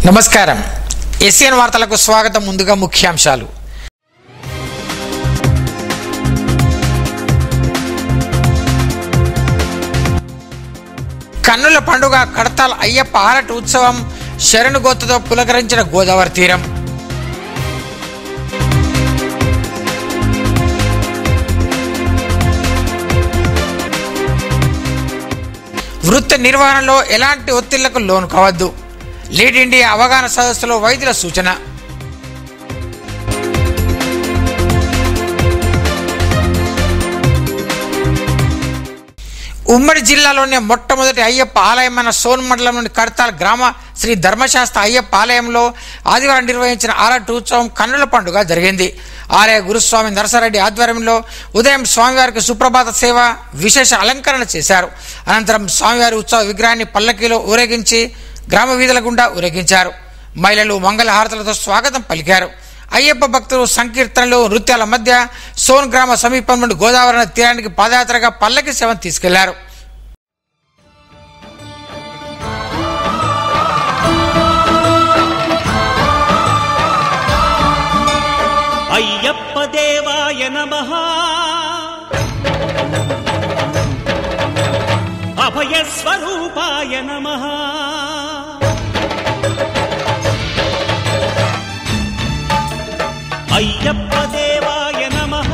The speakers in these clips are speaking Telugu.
నమస్కారం ఏసియన్ వార్తలకు స్వాగతం. ముందుగా ముఖ్యాంశాలు. కన్నుల పండుగ కడతాల్ అయ్యప్ప ఆరటి ఉత్సవం శరణుగోతతో పులకరించిన గోదావరి తీరం. వృత్తి నిర్వహణలో ఎలాంటి ఒత్తిళ్లకు లోను కావద్దు. లీడ్ ఇండియా అవగాహన సదస్సులో వైద్యుల సూచన. ఉమ్మడి జిల్లాలోని మొట్టమొదటి అయ్యప్ప ఆలయమైన సోన్ మండలంలోని కడతాల్ గ్రామ శ్రీ ధర్మశాస్త్ర అయ్యప్ప ఆలయంలో ఆదివారం నిర్వహించిన ఆరటి ఉత్సవం కన్నుల పండుగ జరిగింది. ఆలయ గురుస్వామి నరసరెడ్డి ఆధ్వర్యంలో ఉదయం స్వామివారికి సుప్రభాత సేవ, విశేష అలంకరణ చేశారు. అనంతరం స్వామివారి ఉత్సవ విగ్రహాన్ని పల్లకీలో ఊరేగించి గ్రామ వీధుల గుండా ఊరేగించారు. మహిళలు మంగళహారతులతో స్వాగతం పలికారు. అయ్యప్ప భక్తులు సంకీర్తనలు, నృత్యాల మధ్య సోన్ గ్రామ సమీపం నుండి గోదావరి తీరానికి పాదయాత్రగా పల్లకి సేవను తీసుకెళ్లారు. అయ్యప్ప దేవాయ నమః, అభయ స్వరూపాయ నమః, అయ్యప్ప దేవాయ నమః,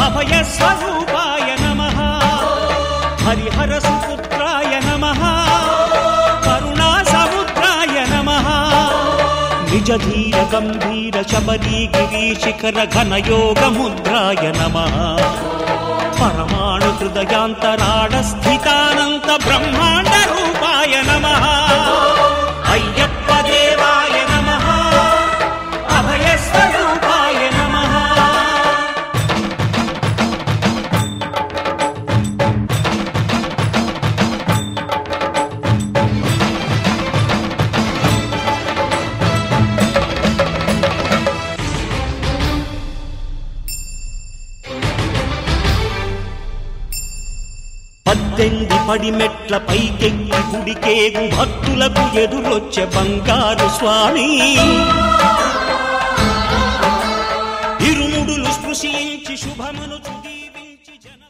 అభయ స్వరూపాయ నమః, హరిహర సుపుత్రాయ నమః, కరుణా సముద్రాయ నమః, నిజ ధీర గంభీర శబరీ గిరి శిఖర ఘన యోగ ముద్రాయ నమః, పరమాణు హృదయాంతరాళ స్థితానంత బ్రహ్మాండ రూపాయ నమః, అయ్యప్ప దేవాయ నమః, అభయ స్వరూపాయ నమః. పద్దెంది పడిమెట్ల పైకెక్కి గుడికేగు భక్తులకు ఎదురొచ్చే బంగారు స్వామి, ఇరుముడులు స్పృశించి శుభమును దీవించి జన.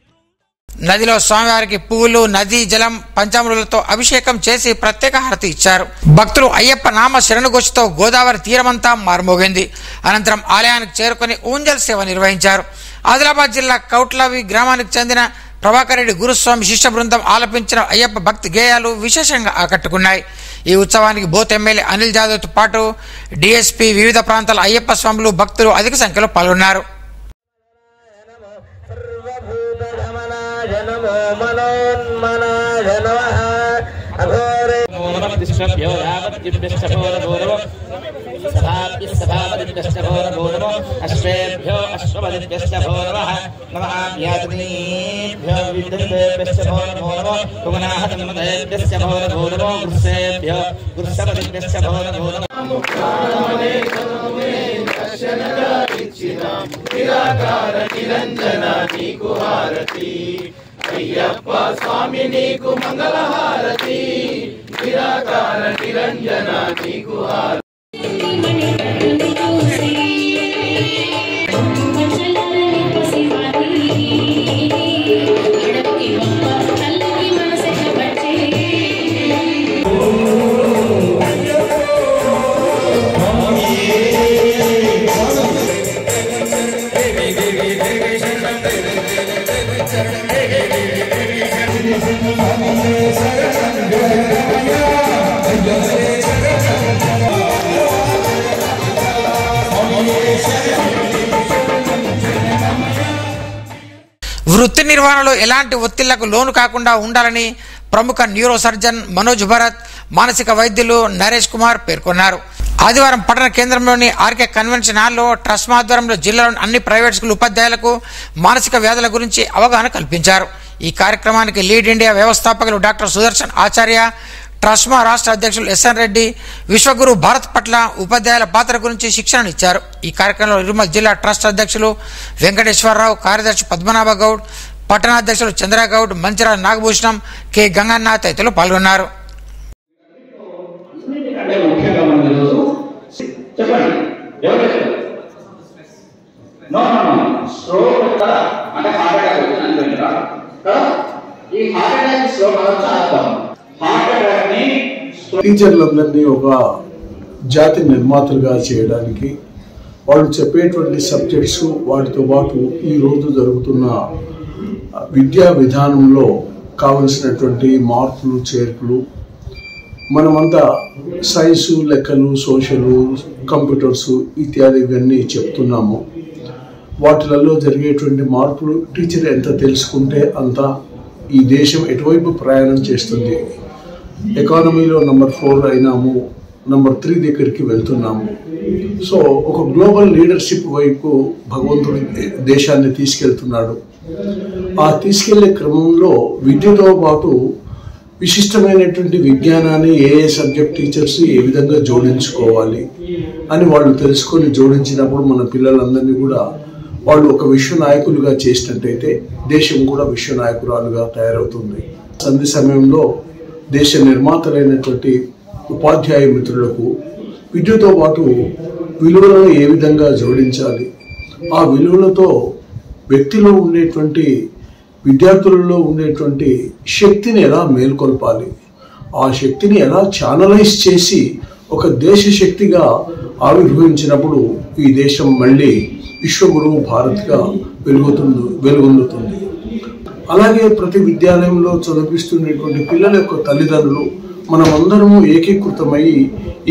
నదిలో స్వామివారికి పువ్వులు, నదీ జలం, పంచామృతులతో అభిషేకం చేసి ప్రత్యేక హారతి ఇచ్చారు. భక్తులు అయ్యప్ప నామ శరణుఘోషతో గోదావరి తీరమంతా మారుమోగింది. అనంతరం ఆలయానికి చేరుకుని ఊంజల్ సేవ నిర్వహించారు. ఆదిలాబాద్ జిల్లా కౌట్లవి గ్రామానికి చెందిన ప్రభాకర్ రెడ్డి గురుస్వామి శిష్య బృందం ఆలపించిన అయ్యప్ప భక్తి గేయాలు విశేషంగా ఆకట్టుకున్నాయి. ఈ ఉత్సవానికి బోత్ ఎమ్మెల్యే అనిల్ జాదవ్తో పాటు డిఎస్పీ, వివిధ ప్రాంతాల అయ్యప్ప స్వాములు, భక్తులు అధిక సంఖ్యలో పాల్గొన్నారు. అశ్వేభ్యో అశ్వపతిభ్యశ్చ భో నమః, నమః విద్యుభ్యశ్చ భో నమః, పుగనాహతన్మదేభ్యశ్చ భో నమః, గురుసేభ్యో గురుసపతిభ్యశ్చ భో నమః. నిరాకార నిరంజన నీకు హారతి, అయ్యప్ప స్వామి నీకు మంగళహారతి, నిరాకార నిరంజన నీకు హారతి. వృత్తి నిర్వహణలో ఎలాంటి ఒత్తిళ్లకు లోను కాకుండా ఉండాలని ప్రముఖ న్యూరో సర్జన్ మనోజ్ భరత్, మానసిక వైద్యులు నరేష్ కుమార్ పేర్కొన్నారు. ఆదివారం పట్టణ కేంద్రంలోని ఆర్కే కన్వెన్షన్ హాల్లో ట్రస్ట్ ఆధ్వర్యంలో జిల్లాలోని అన్ని ప్రైవేట్ స్కూల్ ఉపాధ్యాయులకు మానసిక వ్యాధుల గురించి అవగాహన కల్పించారు. ఈ కార్యక్రమానికి లీడ్ ఇండియా వ్యవస్థాపకులు డాక్టర్ సుదర్శన్ ఆచార్య, ట్రస్మా రాష్ట్ర అధ్యక్షులు ఎస్ఎన్ రెడ్డి, విశ్వగురు భారత్ పట్ల ఉపాధ్యాయుల పాత్ర గురించి శిక్షణ ఇచ్చారు. ఈ కార్యక్రమంలో నిర్మల్ జిల్లా ట్రస్ట్ అధ్యక్షులు వెంకటేశ్వరరావు, కార్యదర్శి పద్మనాభ గౌడ్, పట్టణాధ్యక్షులు చంద్రగౌడ్, మంచిరాల నాగభూషణం, కె గంగన్న తదితరులు పాల్గొన్నారు. నో స్ట్రోక్ ఇక్కడ అంటే హార్ట్ అటాక్ వచ్చిందని కదా. ఈ హార్ట్ అటాక్ స్ట్రోక్ అనొచ్చు అర్థం. హార్ట్ అటాక్ ని టీచర్లందరినీ ఒక జాతి నిర్మాతలుగా చేయడానికి వాళ్ళు చెప్పేటువంటి సబ్జెక్ట్స్ వాటితో పాటు ఈరోజు జరుగుతున్న విద్యా విధానంలో కావలసినటువంటి మార్పులు చేర్పులు మనమంతా సైన్సు లెక్కలు సోషలు కంప్యూటర్స్ ఇత్యాది ఇవన్నీ చెప్తున్నాము. వాటిలలో జరిగేటువంటి మార్పులు టీచర్ ఎంత తెలుసుకుంటే అంత ఈ దేశం ఎటువైపు ప్రయాణం చేస్తుంది. ఎకానమీలో నెంబర్ 4 అయినాము, నెంబర్ 3 దగ్గరికి వెళ్తున్నాము. సో ఒక గ్లోబల్ లీడర్షిప్ వైపు భగవంతుడు దేశాన్ని తీసుకెళ్తున్నాడు. ఆ తీసుకెళ్లే క్రమంలో విద్యతో పాటు విశిష్టమైనటువంటి విజ్ఞానాన్ని ఏ సబ్జెక్ట్ టీచర్స్ ఏ విధంగా జోడించుకోవాలి అని వాళ్ళు తెలుసుకొని జోడించినప్పుడు మన పిల్లలందరినీ కూడా వాళ్ళు ఒక విశ్వ నాయకులుగా చేసినట్టయితే దేశం కూడా విశ్వ నాయకురాలుగా తయారవుతుంది. సంధి సమయంలో దేశ నిర్మాతలైనటువంటి ఉపాధ్యాయ మిత్రులకు విద్యతో పాటు విలువలను ఏ విధంగా జోడించాలి, ఆ విలువలతో వ్యక్తిలో ఉండేటువంటి విద్యార్థులలో ఉండేటువంటి శక్తిని ఎలా మేల్కొల్పాలి, ఆ శక్తిని ఎలా ఛానలైజ్ చేసి ఒక దేశ శక్తిగా ఆవిర్భవించినప్పుడు ఈ దేశం మళ్ళీ విశ్వగురువు భారత్గా వెలుగొందుతుంది. అలాగే ప్రతి విద్యాలయంలో చదివిస్తున్నటువంటి పిల్లల యొక్క తల్లిదండ్రులు మనమందరము ఏకీకృతమై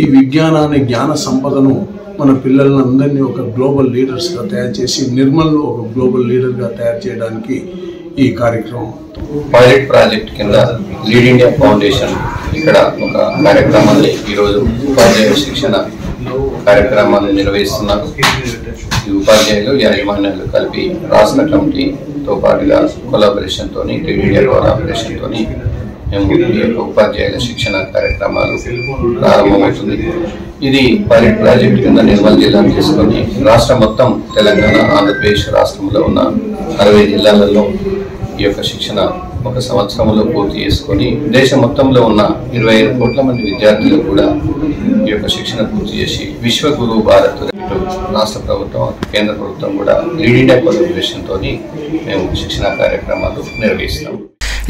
ఈ విజ్ఞానాన్ని జ్ఞాన సంపదను మన పిల్లలందరినీ ఒక గ్లోబల్ లీడర్స్గా తయారు చేసి నిర్మల్ను ఒక గ్లోబల్ లీడర్గా తయారు చేయడానికి ఈ కార్యక్రమం. పైలట్ ప్రాజెక్ట్ కింద లీడ్ ఇండియా ఫౌండేషన్ ఇక్కడ ఒక కార్యక్రమాన్ని ఈరోజు ఉపాధ్యాయ శిక్షణ కార్యక్రమాన్ని నిర్వహిస్తున్నారు. ఈ ఉపాధ్యాయులు యాజమాన్యాలు కలిపి రాష్ట్ర కమిటీతో పాటుగా కొలాబరేషన్తో లీడ్ ఇండియా కొలాబరేషన్తో మేము ఈ యొక్క ఉపాధ్యాయుల శిక్షణ కార్యక్రమాలు ప్రారంభమవుతుంది. ఇది పైలట్ ప్రాజెక్ట్ కింద నిర్మల్ జిల్లాను తీసుకొని రాష్ట్రం మొత్తం తెలంగాణ ఆంధ్రప్రదేశ్ రాష్ట్రంలో ఉన్న 60 జిల్లాలలో ఈ యొక్క శిక్షణ ఒక సంవత్సరంలో పూర్తి చేసుకొని దేశం మొత్తంలో ఉన్న 25 కోట్ల మంది విద్యార్థులు కూడా ఈ యొక్క శిక్షణ పూర్తి చేసి విశ్వగురు భారత్ రాష్ట్ర ప్రభుత్వం కేంద్ర ప్రభుత్వం కూడా లీడ్ ఇండియా కొలాబరేషన్తో మేము శిక్షణ కార్యక్రమాలు నిర్వహిస్తాం.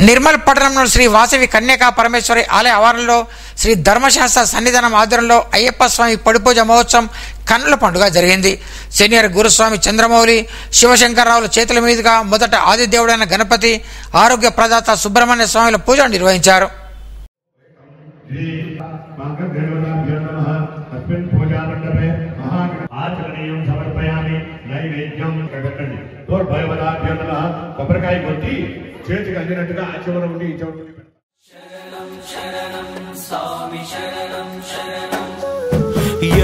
నిర్మల్ పట్టణంలో శ్రీ వాసవి కన్యకా పరమేశ్వరి ఆలయ ఆవరణలో శ్రీ ధర్మశాస్త్ర సన్నిధానం ఆధ్వర్యంలో అయ్యప్ప స్వామి పడిపూజ మహోత్సవం కన్నుల పండుగ జరిగింది. సీనియర్ గురుస్వామి చంద్రమౌళి శివశంకర్రావుల చేతుల మీదుగా మొదట ఆదిదేవుడైన గణపతి ఆరోగ్య ప్రదాత సుబ్రహ్మణ్య స్వామిల పూజ నిర్వహించారు. చేతికి అందినట్టుగా ఆ చివర ఉండి ఈ చివర ఉండి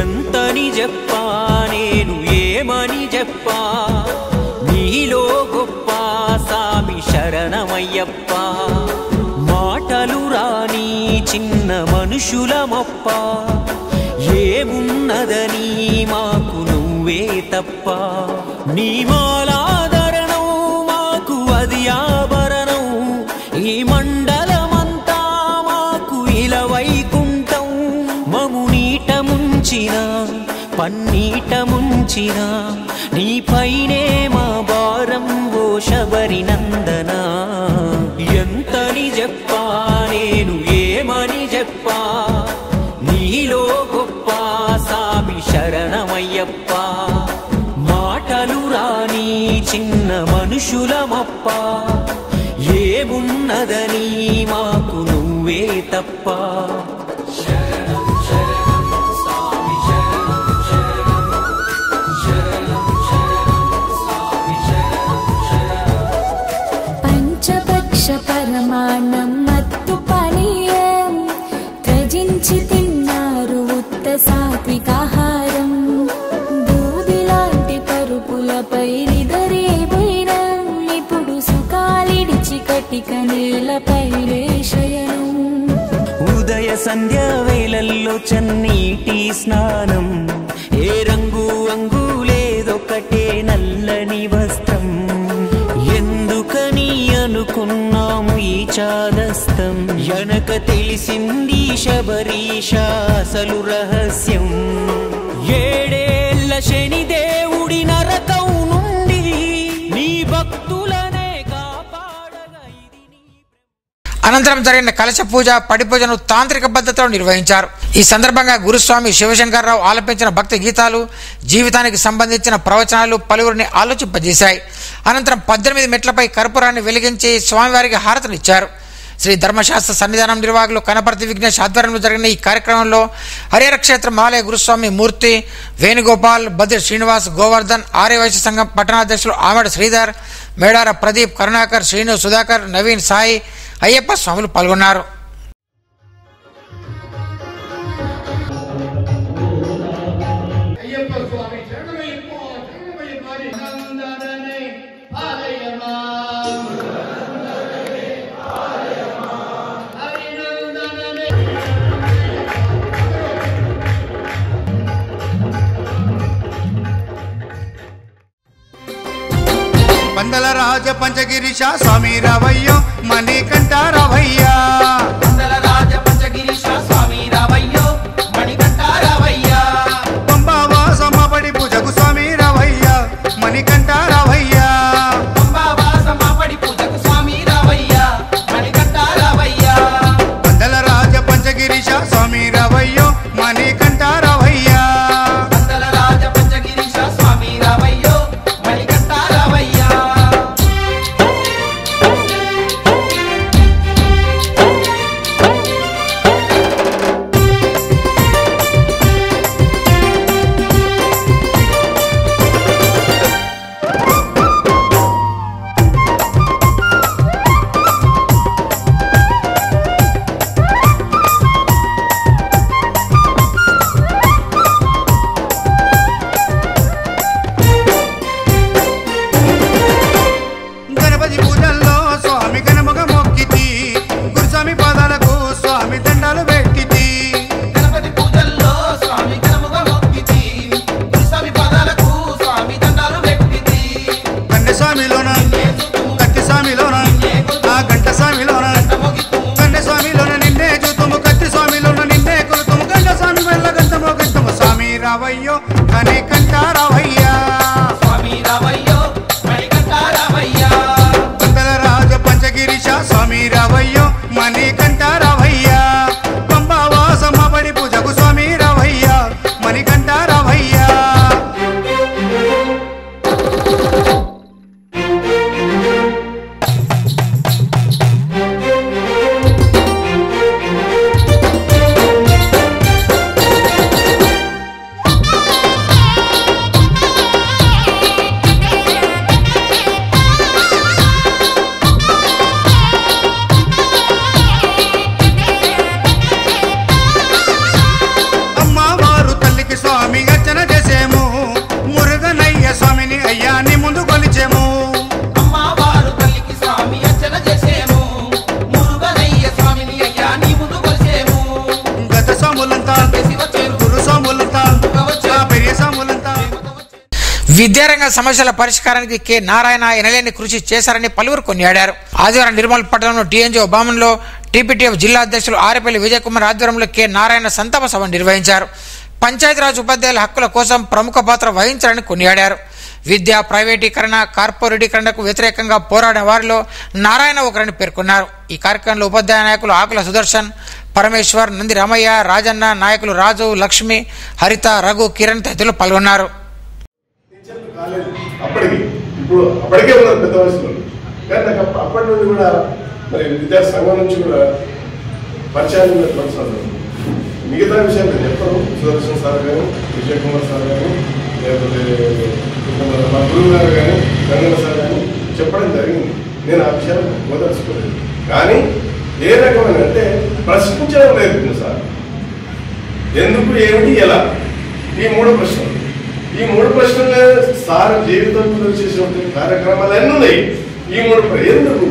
ఎంతని చెప్పా నేను ఏమని చెప్పా నీలో గొప్ప సామి శరణమయ్యప్ప మాటలు రాని చిన్న మనుషులమప్ప ఏమున్నదని మాకు నువ్వే తప్ప నీ మాలాదరణం మాకు అది ఆభరణం ఈ మండలమంతా మాకు ఇలా వైకుంఠం మము నీట ముంచిన పన్నీట ముంచిన నీపైనే మా భారం ఓ శబరి నందన ఎంతని చెప్పా నేను ఏమని చెప్పా నీలో గొప్ప సామి శరణమయ్యప్ప మాటలు రాని చిన్న మనుషులమప్ప ఏమున్నదని మాకు నువ్వే తప్ప పంచపక్ష పరమాణం మత్తు పానీయం త్యజించి తిన్నారు ఉత్త సాత్వికాహారం దూదిలాంటి పరుపులపై నిదరే పోయినం ఇప్పుడు సుఖాలిడిచి కటిక నేలపై శయనం ఉదయ సంధ్యా వేళల్లో చన్నీటి స్నానం ఏ రంగు అంగు లేదొకటే నల్లని వస్త్రం ఎందుకని అనుకున్నాము ఈ చాదస్తం వెనక తెలిసింది శబరీష అసలు రహస్యం 7 ఏళ్ల అనంతరం జరిగిన కలశ పూజ పడి పూజను తాంత్రిక పద్ధతిలో నిర్వహించారు. ఈ సందర్భంగా గురుస్వామి శివశంకర్రావు ఆలపించిన భక్తి గీతాలు, జీవితానికి సంబంధించిన ప్రవచనాలు పలువురిని ఆలోచింపజేశాయి. అనంతరం 18 మెట్లపై కర్పూరాన్ని వెలిగించి స్వామివారికి హారతనిచ్చారు. శ్రీ ధర్మశాస్త్ర సన్నిధానం నిర్వాహకులు కనపర్తి విఘ్నేష్ ఆధ్వర్యంలో జరిగిన ఈ కార్యక్రమంలో హరిహర క్షేత్రం ఆలయ గురుస్వామి మూర్తి, వేణుగోపాల్, బద్రి శ్రీనివాస్, గోవర్ధన్, ఆర్యవైశ్య సంఘం పట్టణాధ్యక్షులు ఆమెడ శ్రీధర్, మేడార ప్రదీప్, కరుణాకర్, శ్రీను, సుధాకర్, నవీన్, సాయి, అయ్యప్ప స్వాములు పాల్గొన్నారు. పందల రాజ పంచగిరీశ స్వామి రావయ్యో మణికంఠ రావయ్యా. పందల రాజ పంచగిరీశ స్వామి రావయ్యో మణికంఠ రావయ్యా. పంబావాసమ్మబడి పూజకు స్వామి రావయ్యా మణికంఠ రావయ్యా. పంబావాసమ్మబడి పూజకు స్వామి రావయ్యా మణికంఠ రావయ్యా. పందల రాజ పంచగిరీశ స్వామి రావయ్యో మణికంఠ రావయ్యా. పందల రాజ పంచగిరీశ స్వామి రావయ్యో మణికంఠ రావయ్యా. గణపతి పూజల్లో స్వామి గణముగ మొక్కితి, గురుస్వామి పాదాలకు స్వామి దండాలు పెట్టితి. గణపతి పూజల్లో స్వామి గణముగా మొక్కితి, గురుస్వామి పాదాలకు స్వామి దండాలు పెట్టితి. కన్నె స్వామిలోన కత్తి స్వామిలోన ఆ గంట స్వామిలోన కన్నె స్వామిలోన నిన్నే చూతుము, కత్తి స్వామిలోన నిన్నే కొలుతుము, గంట స్వామి వెళ్ళ గంటమో గంటము స్వామి రావయ్యో కనికంఠ రావయ్యా. స్వామి రావయ్యో మణికంఠ రావయ్యా. పందల రాజ పంచగిరీశ స్వామి రావయ్యో మణికంఠ రావయ్యా. పంబావాసమ్మబడి పూజకు స్వామి రావయ్యా మణికంఠ రావయ్యా. అమ్మవారు తల్లికి స్వామి అర్చన చేసేము, మురుగనయ్య స్వామిని అయ్యాని ముందు కొలిచేము. అమ్మవారు తల్లికి స్వామి అర్చన చేసేము, మురుగనయ్య స్వామిని అయ్యా నీ ముందు కొలిసేము. గత స్వాములంతా గురు స్వాములంతా ఆ పెరియ స్వాములంతా విద్యారంగ సమస్యల పరిష్కారానికి కె నారాయణ ఎనలేని కృషి చేశారని పలువురు కొనియాడారు. ఆదివారం నిర్మల్ పట్టణంలో టీఎన్జీఓ భవనంలో టీపీటీఎఫ్ జిల్లా అధ్యక్షులు ఆరేపల్లి విజయ్ కుమార్ ఆధ్వర్యంలో కె నారాయణ సంతాప సభ నిర్వహించారు. పంచాయతీరాజ్ ఉపాధ్యాయుల హక్కుల కోసం ప్రముఖ పాత్ర వహించారని కొనియాడారు. విద్యా ప్రైవేటీకరణ, కార్పొరేటీకరణకు వ్యతిరేకంగా పోరాడిన వారిలో నారాయణ ఒకరని పేర్కొన్నారు. ఈ కార్యక్రమంలో ఉపాధ్యాయ నాయకులు ఆకుల సుదర్శన్, పరమేశ్వర్, నంది రామయ్య, రాజన్న, నాయకులు రాజు, లక్ష్మి, హరిత, రఘు, కిరణ్ తదితరులు పాల్గొన్నారు. అప్పటికే ఉన్నారు పెద్ద వయసులో, కానీ నాకు అప్పటి నుండి కూడా మరి విద్యా సంఘం నుంచి కూడా పరిచయాలు కొనసాగుతుంది. మిగతా విషయాలు నేను చెప్పను. సుదర్శన్ సార్ కానీ, విజయ్ కుమార్ సార్ కానీ, లేకపోతే మా గురువు గారు కానీ, గంగన్న సార్ కానీ చెప్పడం జరిగింది. నేను ఆ విషయాలు మొదలుచుకోలేదు. కానీ ఏ రకమైన అంటే ప్రశ్నించడం లేదు సార్. ఎందుకు, ఏమిటి, ఎలా, ఈ 3 ప్రశ్నలు. ఈ 3 ప్రశ్నలే సార్ జీవితంలో చేసినటువంటి కార్యక్రమాలు అన్నీ ఉన్నాయి. ఈ 3 ఎందుకు,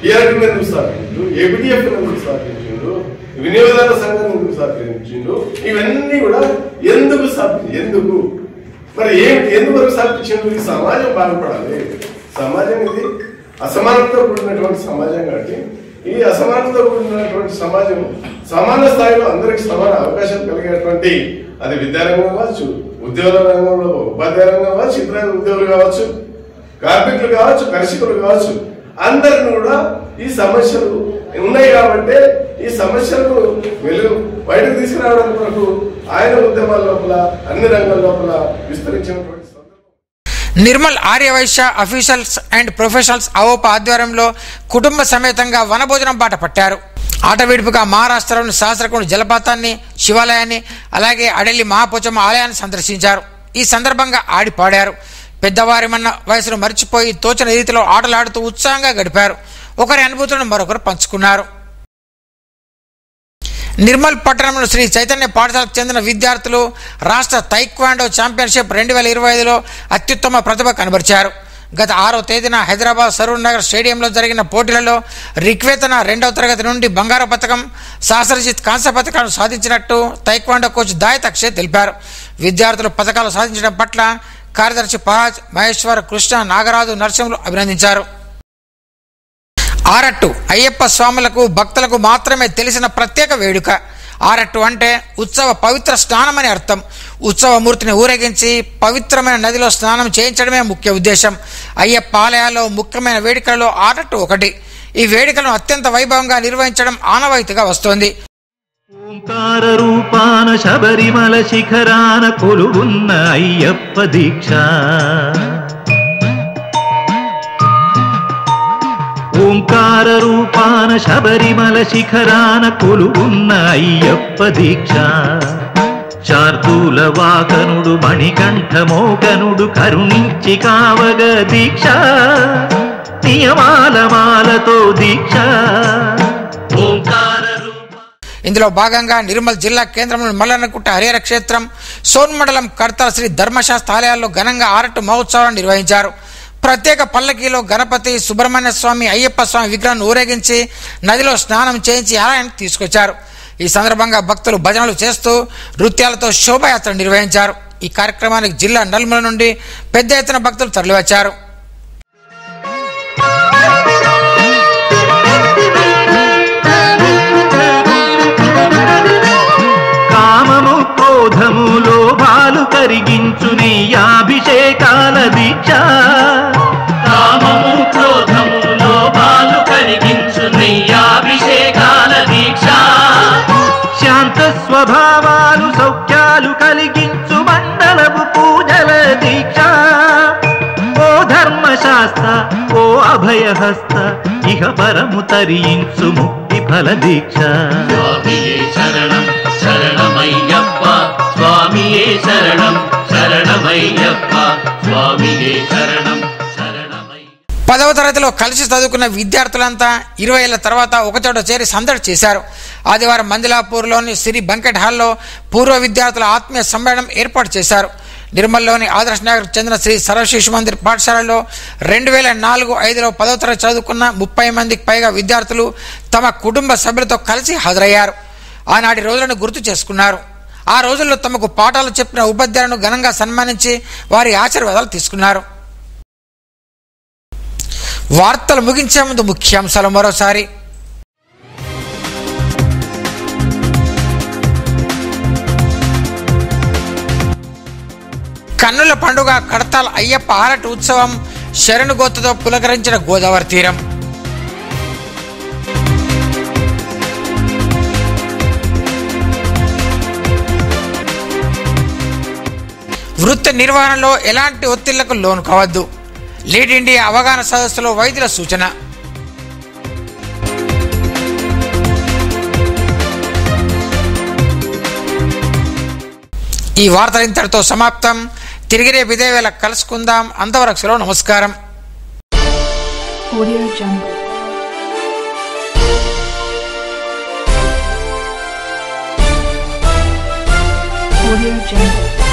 ఏ రకంగా ఎందుకు స్థాపించు, ఏబిడిఎఫ్ ఎందుకు స్థాపించిండు, వినియోగదారుల సంఘం ఎందుకు స్థాపించిండు, ఇవన్నీ కూడా ఎందుకు ఎందుకు మరి ఏమిటి, ఎందువరకు స్థాపించిండు. ఈ సమాజం బాగుపడాలి. సమాజం ఇది అసమానతతో కూడినటువంటి సమాజం కాబట్టి ఈ అసమానతతో కూడినటువంటి సమాజం సమాన స్థాయిలో అందరికి సమాన అవకాశం కలిగేటువంటి, అది విద్యారంగం కావచ్చు, ఉద్యోగ రంగంలో ఉపాధ్యాయ రంగం కావచ్చు, ఇతర ఉద్యోగులు కావచ్చు, కార్మికులు కావచ్చు, కర్షకులు కావచ్చు, అందరిని కూడా ఈ సమస్యలు ఉన్నాయి కాబట్టి ఈ సమస్యలను బయటకు తీసుకురావడానికి కొరకు ఆయన ఉద్యమాల లోపల అన్ని రంగాల లోపల విస్తరించినటువంటి Nirmal Aryavysya officials and professionals AVOPA ఆధ్వర్యంలో కుటుంబ సమేతంగా వనభోజనం బాట పట్టారు. ఆటవిడుపుగా మహారాష్ట్రలోని సహస్రకుండ జలపాతాన్ని, శివాలయాన్ని, అలాగే అడలి మహాపోచమ్మ ఆలయాన్ని సందర్శించారు. ఈ సందర్భంగా ఆడి పాడారు. పెద్దవారిమన్న వయసును మర్చిపోయి తోచిన రీతిలో ఆటలాడుతూ ఉత్సాహంగా గడిపారు. ఒకరి అనుభూతులను మరొకరు పంచుకున్నారు. నిర్మల్ పట్టణంలో శ్రీ చైతన్య పాఠశాలకు చెందిన విద్యార్థులు రాష్ట్ర తైక్వాండో ఛాంపియన్షిప్ 2025లో అత్యుత్తమ ప్రతిభ కనబరిచారు. గత 6వ తేదీన హైదరాబాద్ సరూర్ నగర్ స్టేడియంలో జరిగిన పోటీలలో రిక్వేతన 2వ తరగతి నుండి బంగారు పథకం, శాస్త్రజిత్ కాంస్య పథకాలను సాధించినట్టు తైక్వాండో కోచ్ దాయత్ అక్షయ్ తెలిపారు. విద్యార్థులు పథకాలు సాధించడం పట్ల కార్యదర్శి పహాజ్, మహేశ్వర్, కృష్ణ, నాగరాజు, నరసింహులు అభినందించారు. ఆరట్టు అయ్యప్ప స్వాములకు భక్తులకు మాత్రమే తెలిసిన ప్రత్యేక వేడుక. ఆరట్టు అంటే ఉత్సవ పవిత్ర స్నానమని అర్థం. ఉత్సవమూర్తిని ఊరేగించి పవిత్రమైన నదిలో స్నానం చేయించడమే ముఖ్య ఉద్దేశం. అయ్యప్ప ఆలయాల్లో ముఖ్యమైన వేడుకలలో ఆరట్టు ఒకటి. ఈ వేడుకలను అత్యంత వైభవంగా నిర్వహించడం ఆనవాయితీగా వస్తోంది. ఓంకార రూపాన శబరిమల శిఖరాన కొలువున్న అయ్యప్ప దీక్ష, ఓంకార రూపాన శబరిమల శిఖరాన కొలువున్న అయ్యప్ప దీక్ష, శార్దూల వాకనుడు మణికంఠ మోకనుడు కరుణించి కావగ దీక్ష, నియమాల మాలతో దీక్ష. ఓంకార ఇందులో భాగంగా నిర్మల్ జిల్లా కేంద్రంలోని మల్లన్నగుట్ట హరిహర క్షేత్రం, సోన్ మండలం కర్తాల శ్రీ ధర్మశాస్త్ర ఆలయాల్లో ఘనంగా ఆరట్టు మహోత్సవాలను నిర్వహించారు. ప్రత్యేక పల్లకీలో గణపతి, సుబ్రహ్మణ్య స్వామి, అయ్యప్ప స్వామి విగ్రహాన్ని ఊరేగించి నదిలో స్నానం చేయించి ఆలయానికి తీసుకొచ్చారు. ఈ సందర్భంగా భక్తులు భజనలు చేస్తూ నృత్యాలతో శోభాయాత్ర నిర్వహించారు. ఈ కార్యక్రమానికి జిల్లా నలుమూల నుండి పెద్ద ఎత్తున భక్తులు తరలివచ్చారు. కామము క్రోధము లోభాలు కరిగించు నెయ్యాభిషేకాల దీక్ష, కామము క్రోధము లోభాలు కరిగించు నెయ్యాభిషేకాల దీక్ష, శాంత స్వభావాలు సౌఖ్యాలు కలిగించు మండలపు పూజల దీక్ష, ఓ ధర్మశాస్త్ర ఓ అభయహస్త ఇహ పరము తరించు ముక్తి ఫల దీక్ష. స్వామియే శరణం శరణమయ్యప్ప, స్వామియే శరణం శరణమయ్యప్ప, స్వామియే శరణం శరణమయ్య. 10వ తరగతిలో కలిసి చదువుకున్న విద్యార్థులంతా 20 ఏళ్ల తర్వాత ఒకచోట చేరి సందడి చేశారు. ఆదివారం మందిలాపూర్లోని శ్రీ బంకెట్ హాల్లో పూర్వ విద్యార్థుల ఆత్మీయ సమ్మేళనం ఏర్పాటు చేశారు. నిర్మల్లోని ఆదర్శ్ నగర్కు చెందిన శ్రీ సర్వశిశు మందిర్ పాఠశాలలో 2004-05లో 10వ తరగతి చదువుకున్న 30 మందికి పైగా విద్యార్థులు తమ కుటుంబ సభ్యులతో కలిసి హాజరయ్యారు. ఆనాటి రోజులను గుర్తు చేసుకున్నారు. ఆ రోజుల్లో తమకు పాఠాలు చెప్పిన ఉపాధ్యాయులను ఘనంగా సన్మానించి వారి ఆశీర్వాదాలు తీసుకున్నారు. వార్తలు ముగించే ముందు ముఖ్యాంశాలు మరోసారి. కన్నుల పండుగ కడతాల్ అయ్యప్ప ఆరటి ఉత్సవం శరణుగోత్తుతో పులకరించిన గోదావరి తీరం. వృత్తి నిర్వహణలో ఎలాంటి ఒత్తిళ్లకు లోను కావద్దు. లీడ్ ఇండియా అవగాహన సదస్సులో వైద్యుల సూచన. ఈ వార్తలు ఇంతటితో సమాప్తం. తిరిగి రేపు ఇదే వేళ కలుసుకుందాం. అంతవరకు సెలవు. నమస్కారం. Audio Jungle. Audio Jungle.